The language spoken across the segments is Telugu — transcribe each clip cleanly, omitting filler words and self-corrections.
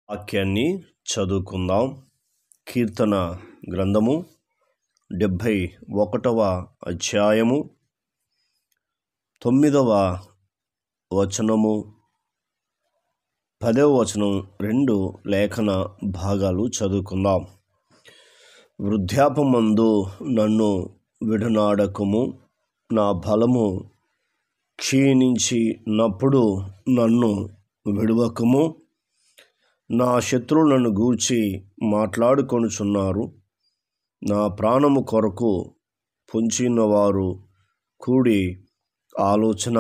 వాక్యాన్ని చదువుకుందాం. కీర్తన గ్రంథము 71వ అధ్యాయము 9వ వచనము 10వ వచనం 2 లేఖన భాగాలు చదువుకుందాం. వృద్ధాపమందు నన్ను విడనాడకుము, నా బలము క్షీణించినప్పుడు నన్ను విడువకుము. నా శత్రువులు నన్ను గూర్చి మాట్లాడుకొనుచున్నారు, నా ప్రాణము కొరకు పొంచినవారు కూడి ఆలోచన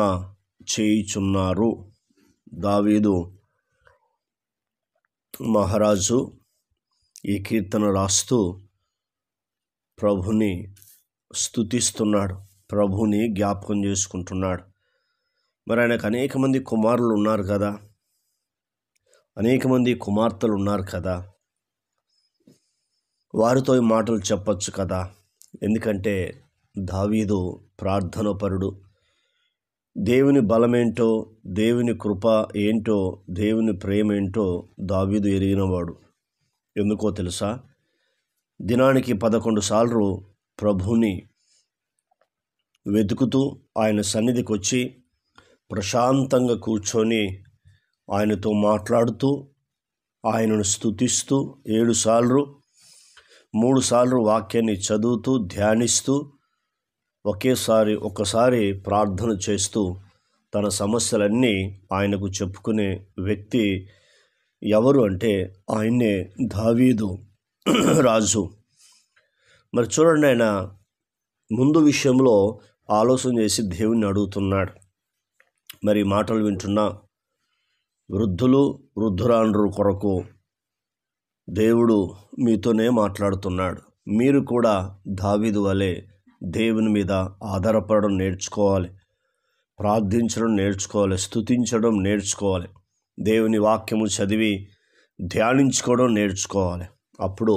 చేయుచున్నారు. దావీదు మహారాజు ఈ కీర్తన రాస్తూ ప్రభుని స్తుతిస్తున్నాడు, ప్రభుని జ్ఞాపకం చేసుకుంటున్నాడు. మరి ఆయనకు అనేక మంది కుమారులు ఉన్నారు కదా, అనేక మంది కుమార్తెలు ఉన్నారు కదా, వారితో ఈ మాటలు చెప్పచ్చు కదా. ఎందుకంటే దావీదు ప్రార్థనపరుడు. దేవుని బలమేంటో, దేవుని కృప ఏంటో, దేవుని ప్రేమ ఏంటో దావీదు ఎరిగినవాడు. ఎందుకో తెలుసా? దినానికి 11 సార్లు ప్రభుని వెతుకుతూ ఆయన సన్నిధికి వచ్చి ప్రశాంతంగా కూర్చొని ఆయనతో మాట్లాడుతూ ఆయనను స్తుతిస్తూ 7 సార్లు 3 సార్లు వాక్యాన్ని చదువుతూ ధ్యానిస్తూ ఒకసారి ప్రార్థన చేస్తూ తన సమస్యలన్నీ ఆయనకు చెప్పుకునే వ్యక్తి ఎవరు అంటే ఆయన్నే దావీదు రాజు. మరి చూడండి, ఆయన ముందు విషయంలో ఆలోచన చేసి దేవుణ్ణి అడుగుతున్నాడు. మరి మాటలు వింటున్నా వృద్ధురాండ్రు కొరకు దేవుడు మీతోనే మాట్లాడుతున్నాడు. మీరు కూడా దావీదు వలె దేవుని మీద ఆధారపడడం నేర్చుకోవాలి, ప్రార్థించడం నేర్చుకోవాలి, స్తుతించడం నేర్చుకోవాలి, దేవుని వాక్యము చదివి ధ్యానించుకోవడం నేర్చుకోవాలి. అప్పుడు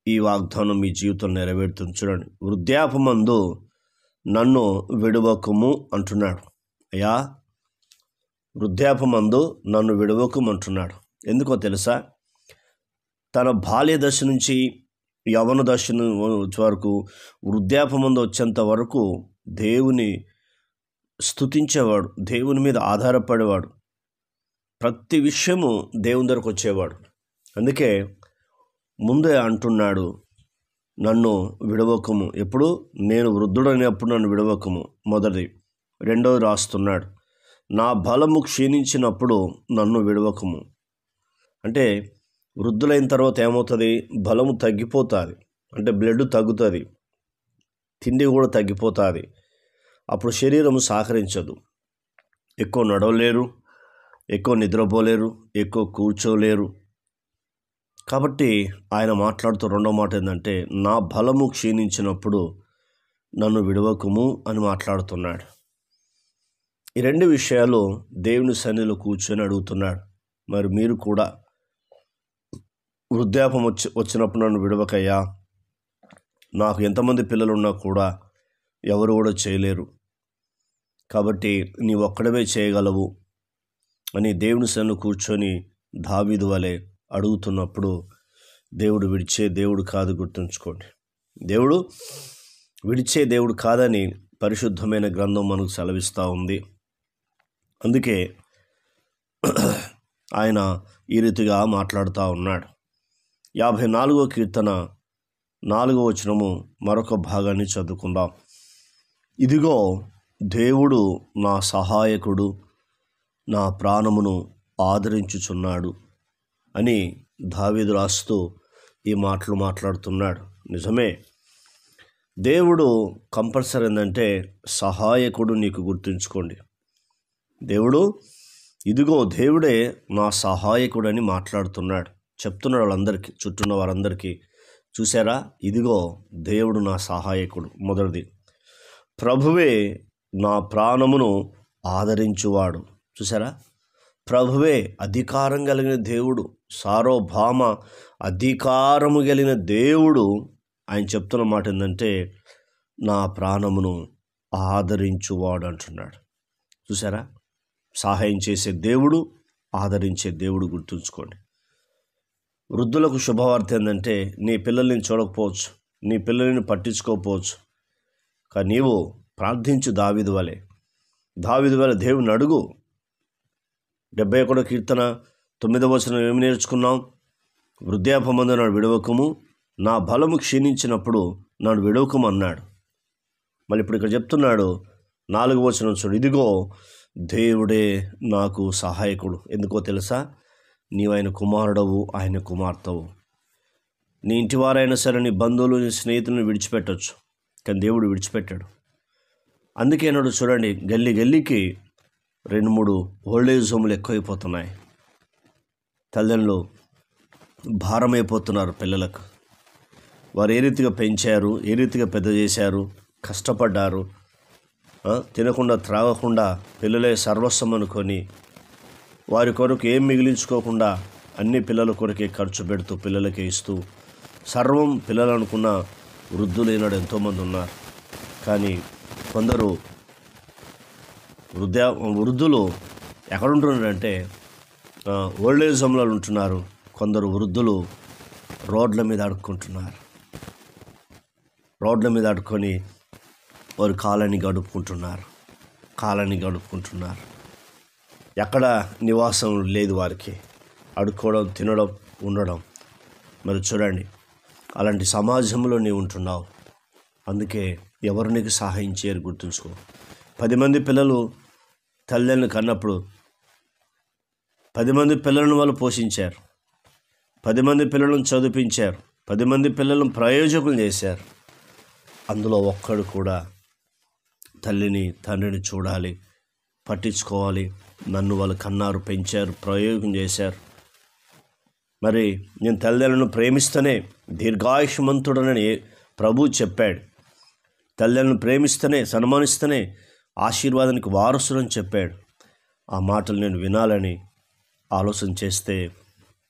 ఈ వాగ్దానం మీ జీవితం నెరవేరుతుంది. చూడండి, వృద్ధాపమందు నన్ను విడువకుము అంటున్నాడు. అయ్యా, వృద్ధాపమందు నన్ను విడువకుమంటున్నాడు. ఎందుకో తెలుసా? తన బాల్య దశ నుంచి యవ్వన దశ వరకు వృద్ధాపమందు వచ్చేంత వరకు దేవుని స్తుతించేవాడు, దేవుని మీద ఆధారపడేవాడు, ప్రతి విషయము దేవుని దగ్గరకు వచ్చేవాడు. అందుకే ముందే అంటున్నాడు, నన్ను విడవకము. ఎప్పుడు? నేను వృద్ధుడైనప్పుడు నన్ను విడవకము. మొదటిది. రెండోది రాస్తున్నాడు, నా బలము క్షీణించినప్పుడు నన్ను విడవకము. అంటే వృద్ధులైన తర్వాత ఏమవుతుంది? బలము తగ్గిపోతుంది, అంటే బ్లడ్ తగ్గుతుంది, తిండి కూడా తగ్గిపోతుంది. అప్పుడు శరీరం సహకరించదు, ఎక్కువ నడవలేరు, ఎక్కువ నిద్రపోలేరు, ఎక్కువ కూర్చోలేరు. కాబట్టి ఆయన మాట్లాడుతూ రెండో మాట ఏంటంటే, నా బలము క్షీణించినప్పుడు నన్ను విడవకుము అని మాట్లాడుతున్నాడు. ఈ 2 విషయాలు దేవుని సన్నిధిలో కూర్చొని అడుగుతున్నాడు. మరి మీరు కూడా వృద్ధాపం వచ్చినప్పుడు నన్ను విడవకయ్యా, నాకు ఎంతమంది పిల్లలు ఉన్నా కూడా ఎవరు కూడా చేయలేరు, కాబట్టి నీ ఒక్కడవే చేయగలవు అని దేవుని సన్నిధిలో కూర్చొని దావీదు వలె అడుగుతున్నప్పుడు దేవుడు విడిచే దేవుడు కాదు. గుర్తుంచుకోండి, దేవుడు విడిచే దేవుడు కాదని పరిశుద్ధమైన గ్రంథం మనకు సెలవిస్తూ ఉంది. అందుకే ఆయన ఈ రీతిగా మాట్లాడుతూ ఉన్నాడు. 54వ కీర్తన 4వ వచనము మరొక భాగాన్ని చదువుకుందాం. ఇదిగో దేవుడు నా సహాయకుడు, నా ప్రాణమును ఆదరించుచున్నాడు అని దావీదు రాస్తూ ఈ మాటలు మాట్లాడుతున్నాడు. నిజమే, దేవుడు కంపల్సరీ ఏంటంటే సహాయకుడు. నీకు గుర్తుంచుకోండి, దేవుడు ఇదిగో దేవుడే నా సహాయకుడని మాట్లాడుతున్నాడు, చెప్తున్నాడు వాళ్ళందరికీ, చుట్టూన్న వారందరికీ. చూసారా? ఇదిగో దేవుడు నా సహాయకుడు. మొదటిది, ప్రభువే నా ప్రాణమును ఆదరించువాడు. చూసారా? ప్రభువే అధికారం కలిగిన దేవుడు, సార్వభౌమ అధికారము కలిగిన దేవుడు. ఆయన చెప్తున్న మాట ఏంటంటే, నా ప్రాణమును ఆదరించువాడు అంటున్నాడు. చూసారా? సహాయం చేసే దేవుడు, ఆదరించే దేవుడు. గుర్తుంచుకోండి. వృద్ధులకు శుభవార్త ఏంటంటే నీ పిల్లల్ని చూడకపోవచ్చు, నీ పిల్లల్ని పట్టించుకోకపోవచ్చు, కానీ నీవు ప్రార్థించు దావీదు వలె దేవుని అడుగు. 71 కీర్తన 9వ వచనం ఏమి నేర్చుకున్నాం? వృద్ధాపమందు నాడు విడవకము, నా బలము క్షీణించినప్పుడు నాడు విడవకము అన్నాడు. మళ్ళీ ఇప్పుడు ఇక్కడ చెప్తున్నాడు 4వ వచనం చూడు, ఇదిగో దేవుడే నాకు సహాయకుడు. ఎందుకో తెలుసా? నీవు ఆయన కుమారుడవు, ఆయన కుమార్తెవు. నీ ఇంటి వారైనా సరే, నీ బంధువులు, నీ స్నేహితులను విడిచిపెట్టవచ్చు, కానీ దేవుడు విడిచిపెట్టాడు. అందుకే నాడు చూడండి, గల్లీకి 2-3 ఓల్డేజ్ హోమ్లు ఎక్కువైపోతున్నాయి. తల్లిదండ్రులు భారమైపోతున్నారు పిల్లలకు. వారు ఏ రీతిగా పెంచారు, ఏ రీతిగా పెద్ద చేశారు, కష్టపడ్డారు. తినకుండా త్రాగకుండా పిల్లలే సర్వస్వం అనుకొని వారి కొరకు ఏం మిగిలించుకోకుండా అన్ని పిల్లల కొరకే ఖర్చు పెడుతూ పిల్లలకే ఇస్తూ సర్వం పిల్లలు అనుకున్న వృద్ధులైనాడు ఎంతోమంది ఉన్నారు. కానీ కొందరు వృద్ధులు ఎక్కడుంటున్నారంటే ఓల్డేజ్ హోమ్లో ఉంటున్నారు. కొందరు వృద్ధులు రోడ్ల మీద అడుక్కుంటున్నారు. రోడ్ల మీద అడుక్కొని వారు కాలాన్ని గడుపుకుంటున్నారు. ఎక్కడ నివాసం లేదు వారికి, అడుక్కోవడం, తినడం, ఉండడం. మరి చూడండి, అలాంటి సమాజంలో నీవు ఉంటున్నావు. అందుకే ఎవరు నీకు సహాయం చేయరు, గుర్తుంచుకో. 10 మంది పిల్లలు తల్లిదండ్రులు కన్నప్పుడు 10 మంది పిల్లలను వాళ్ళు పోషించారు, 10 మంది పిల్లలను చదివించారు, 10 మంది పిల్లలను ప్రయోజకులు చేశారు. అందులో ఒక్కడు కూడా తల్లిని తండ్రిని చూడాలి, పట్టించుకోవాలి, నన్ను వాళ్ళు కన్నారు, పెంచారు, ప్రయోగం చేశారు. మరి నేను తల్లిదండ్రులను ప్రేమిస్తేనే దీర్ఘాయుష్మంతుడనని ప్రభు చెప్పాడు. తల్లిదండ్రులను ప్రేమిస్తేనే, సన్మానిస్తేనే ఆశీర్వాదానికి వారసులని చెప్పాడు. ఆ మాటలు నేను వినాలని ఆలోచన చేస్తే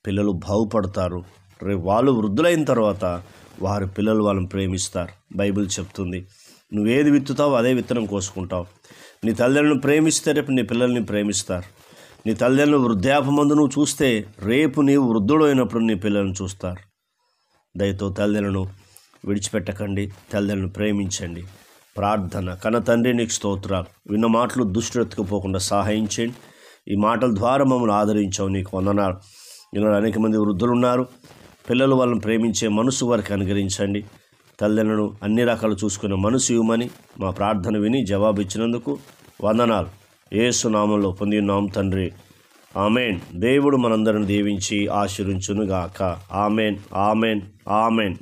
పిల్లలు బాగుపడతారు. రేపు వాళ్ళు వృద్ధులైన తర్వాత వారి పిల్లలు వాళ్ళని ప్రేమిస్తారు. బైబిల్ చెప్తుంది, నువ్వేది విత్తుతావో అదే విత్తనం కోసుకుంటావు. నీ తల్లిదండ్రులను ప్రేమిస్తే రేపు నీ పిల్లల్ని ప్రేమిస్తారు. నీ తల్లిదండ్రులు వృద్ధాపమందు నువ్వు చూస్తే రేపు నీవు వృద్ధుడు అయినప్పుడు నీ పిల్లలను చూస్తారు. దయతో తల్లిదండ్రులను విడిచిపెట్టకండి, తల్లిదండ్రులను ప్రేమించండి. ప్రార్థన. కన్న తండ్రి, నీకు స్తోత్రాలు. విన్న మాటలు దుష్టులు ఎత్తుకుపోకుండా సహాయం చేయండి. ఈ మాటల ద్వారా మమ్మల్ని ఆదరించావు, నీకు వందనాలు. ఇలా అనేక మంది వృద్ధులు ఉన్నారు. పిల్లలు వాళ్ళని ప్రేమించే మనసు వారికి అనుగ్రహించండి. తల్లిదండ్రులను అన్ని రకాలు చూసుకునే మనసు ఇవ్వమని మా ప్రార్థన విని జవాబు ఇచ్చినందుకు వందనాలు. యేసు నామంలో పొందినాం తండ్రి, ఆమెన్. దేవుడు మనందరిని దీవించి ఆశీర్వించునుగాక. Amen, amen, amen.